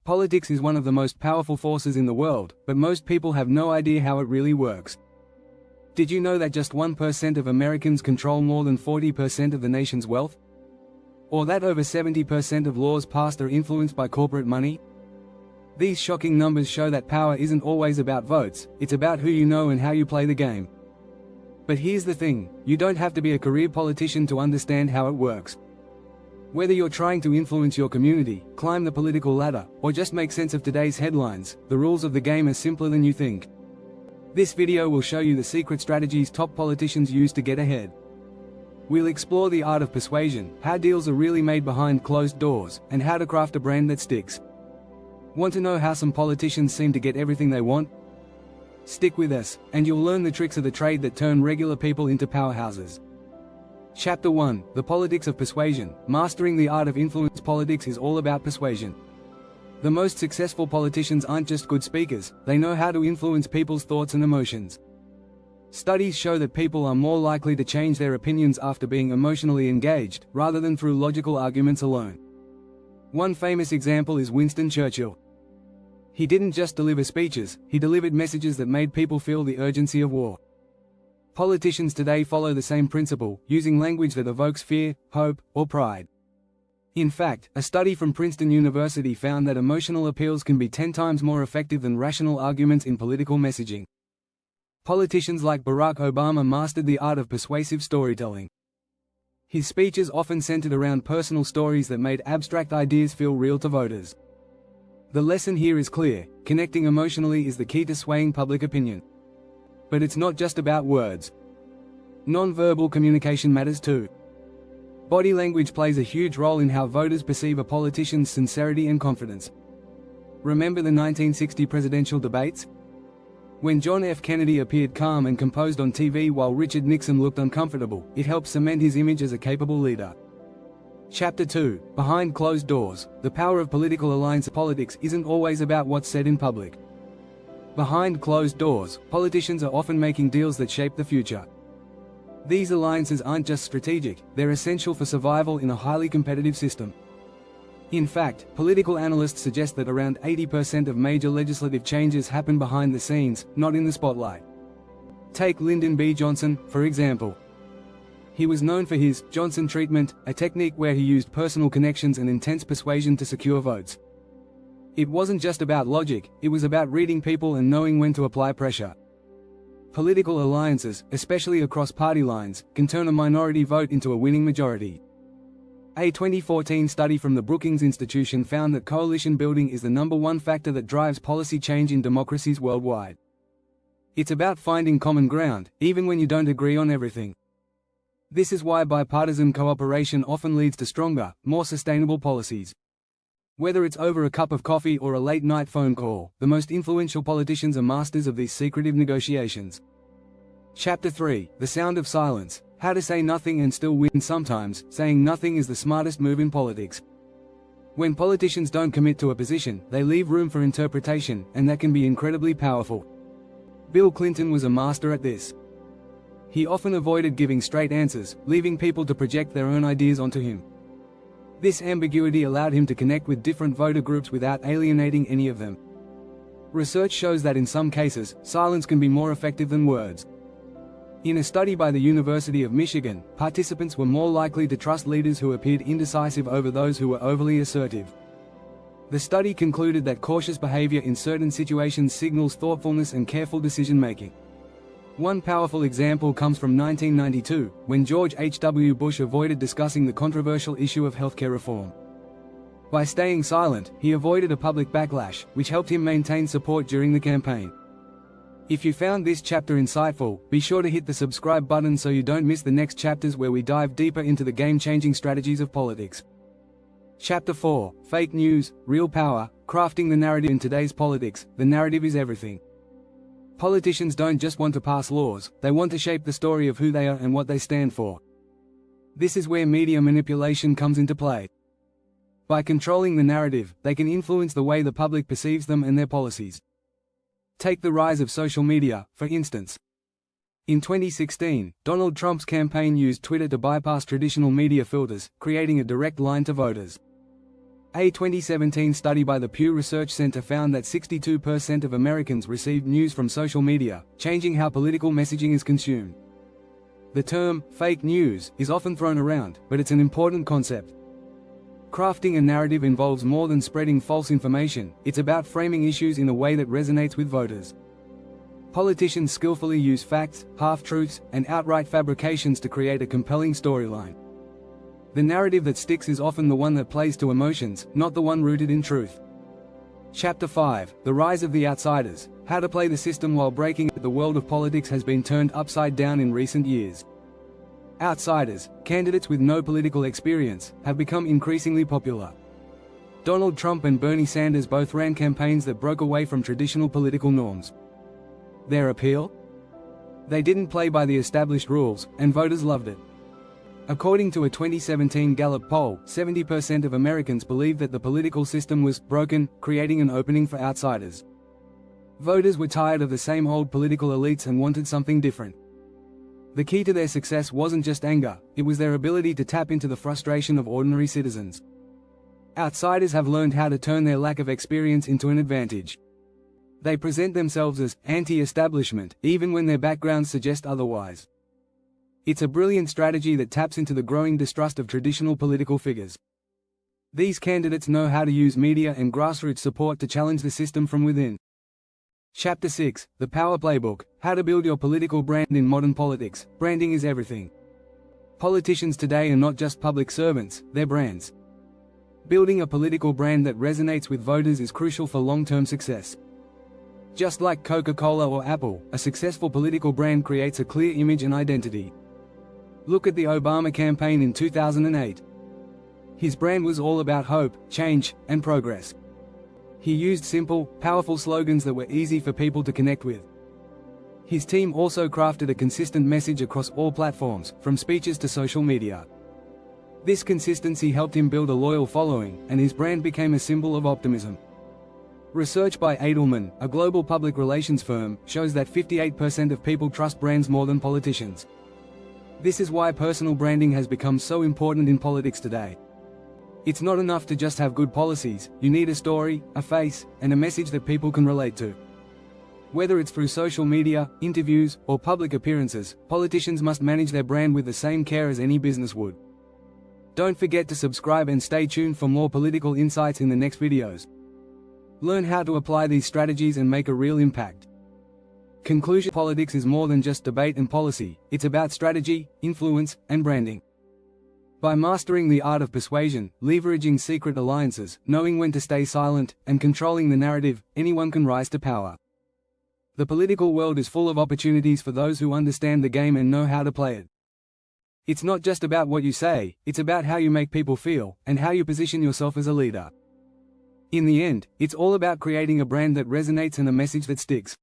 Politics is one of the most powerful forces in the world, but most people have no idea how it really works. Did you know that just 1% of Americans control more than 40% of the nation's wealth? Or that over 70% of laws passed are influenced by corporate money? These shocking numbers show that power isn't always about votes, it's about who you know and how you play the game. But here's the thing, you don't have to be a career politician to understand how it works. Whether you're trying to influence your community, climb the political ladder, or just make sense of today's headlines, the rules of the game are simpler than you think. This video will show you the secret strategies top politicians use to get ahead. We'll explore the art of persuasion, how deals are really made behind closed doors, and how to craft a brand that sticks. Want to know how some politicians seem to get everything they want? Stick with us, and you'll learn the tricks of the trade that turn regular people into powerhouses. Chapter 1: The Politics of Persuasion. Mastering the art of influence. Politics is all about persuasion. The most successful politicians aren't just good speakers, they know how to influence people's thoughts and emotions. Studies show that people are more likely to change their opinions after being emotionally engaged, rather than through logical arguments alone. One famous example is Winston Churchill. He didn't just deliver speeches, he delivered messages that made people feel the urgency of war. Politicians today follow the same principle, using language that evokes fear, hope, or pride. In fact, a study from Princeton University found that emotional appeals can be 10 times more effective than rational arguments in political messaging. Politicians like Barack Obama mastered the art of persuasive storytelling. His speeches often centered around personal stories that made abstract ideas feel real to voters. The lesson here is clear: connecting emotionally is the key to swaying public opinion. But it's not just about words. Non-verbal communication matters too. Body language plays a huge role in how voters perceive a politician's sincerity and confidence. Remember the 1960 presidential debates? When John F. Kennedy appeared calm and composed on TV while Richard Nixon looked uncomfortable, it helped cement his image as a capable leader. Chapter 2: Behind Closed Doors. The power of political alliance. Politics isn't always about what's said in public. Behind closed doors, politicians are often making deals that shape the future. These alliances aren't just strategic, they're essential for survival in a highly competitive system. In fact, political analysts suggest that around 80% of major legislative changes happen behind the scenes, not in the spotlight. Take Lyndon B. Johnson, for example. He was known for his Johnson treatment, a technique where he used personal connections and intense persuasion to secure votes. It wasn't just about logic, it was about reading people and knowing when to apply pressure. Political alliances, especially across party lines, can turn a minority vote into a winning majority. A 2014 study from the Brookings Institution found that coalition building is the #1 factor that drives policy change in democracies worldwide. It's about finding common ground, even when you don't agree on everything. This is why bipartisan cooperation often leads to stronger, more sustainable policies. Whether it's over a cup of coffee or a late-night phone call, the most influential politicians are masters of these secretive negotiations. Chapter 3: The Sound of Silence. How to say nothing and still win. Sometimes, saying nothing is the smartest move in politics. When politicians don't commit to a position, they leave room for interpretation, and that can be incredibly powerful. Bill Clinton was a master at this. He often avoided giving straight answers, leaving people to project their own ideas onto him. This ambiguity allowed him to connect with different voter groups without alienating any of them. Research shows that in some cases, silence can be more effective than words. In a study by the University of Michigan, participants were more likely to trust leaders who appeared indecisive over those who were overly assertive. The study concluded that cautious behavior in certain situations signals thoughtfulness and careful decision-making. One powerful example comes from 1992, when George H.W. Bush avoided discussing the controversial issue of healthcare reform. By staying silent, he avoided a public backlash, which helped him maintain support during the campaign. If you found this chapter insightful, be sure to hit the subscribe button so you don't miss the next chapters where we dive deeper into the game-changing strategies of politics. Chapter 4: Fake News, Real Power. Crafting the narrative. In today's politics, the narrative is everything. Politicians don't just want to pass laws, they want to shape the story of who they are and what they stand for. This is where media manipulation comes into play. By controlling the narrative, they can influence the way the public perceives them and their policies. Take the rise of social media, for instance. In 2016, Donald Trump's campaign used Twitter to bypass traditional media filters, creating a direct line to voters. A 2017 study by the Pew Research Center found that 62% of Americans received news from social media, changing how political messaging is consumed. The term, fake news, is often thrown around, but it's an important concept. Crafting a narrative involves more than spreading false information, it's about framing issues in a way that resonates with voters. Politicians skillfully use facts, half-truths, and outright fabrications to create a compelling storyline. The narrative that sticks is often the one that plays to emotions, not the one rooted in truth. Chapter 5: The Rise of the Outsiders. How to play the system while breaking it. The world of politics has been turned upside down in recent years. Outsiders, candidates with no political experience, have become increasingly popular. Donald Trump and Bernie Sanders both ran campaigns that broke away from traditional political norms. Their appeal? They didn't play by the established rules, and voters loved it. According to a 2017 Gallup poll, 70% of Americans believed that the political system was broken, creating an opening for outsiders. Voters were tired of the same old political elites and wanted something different. The key to their success wasn't just anger, it was their ability to tap into the frustration of ordinary citizens. Outsiders have learned how to turn their lack of experience into an advantage. They present themselves as anti-establishment, even when their backgrounds suggest otherwise. It's a brilliant strategy that taps into the growing distrust of traditional political figures. These candidates know how to use media and grassroots support to challenge the system from within. Chapter 6: The Power Playbook. How to build your political brand in modern politics. Branding is everything. Politicians today are not just public servants, they're brands. Building a political brand that resonates with voters is crucial for long-term success. Just like Coca-Cola or Apple, a successful political brand creates a clear image and identity. Look at the Obama campaign in 2008. His brand was all about hope, change, and progress. He used simple, powerful slogans that were easy for people to connect with. His team also crafted a consistent message across all platforms, from speeches to social media. This consistency helped him build a loyal following, and his brand became a symbol of optimism. Research by Edelman, a global public relations firm, shows that 58% of people trust brands more than politicians. This is why personal branding has become so important in politics today. It's not enough to just have good policies, you need a story, a face, and a message that people can relate to. Whether it's through social media, interviews, or public appearances, politicians must manage their brand with the same care as any business would. Don't forget to subscribe and stay tuned for more political insights in the next videos. Learn how to apply these strategies and make a real impact. Conclusion: politics is more than just debate and policy, it's about strategy, influence, and branding. By mastering the art of persuasion, leveraging secret alliances, knowing when to stay silent, and controlling the narrative, anyone can rise to power. The political world is full of opportunities for those who understand the game and know how to play it. It's not just about what you say, it's about how you make people feel, and how you position yourself as a leader. In the end, it's all about creating a brand that resonates and a message that sticks.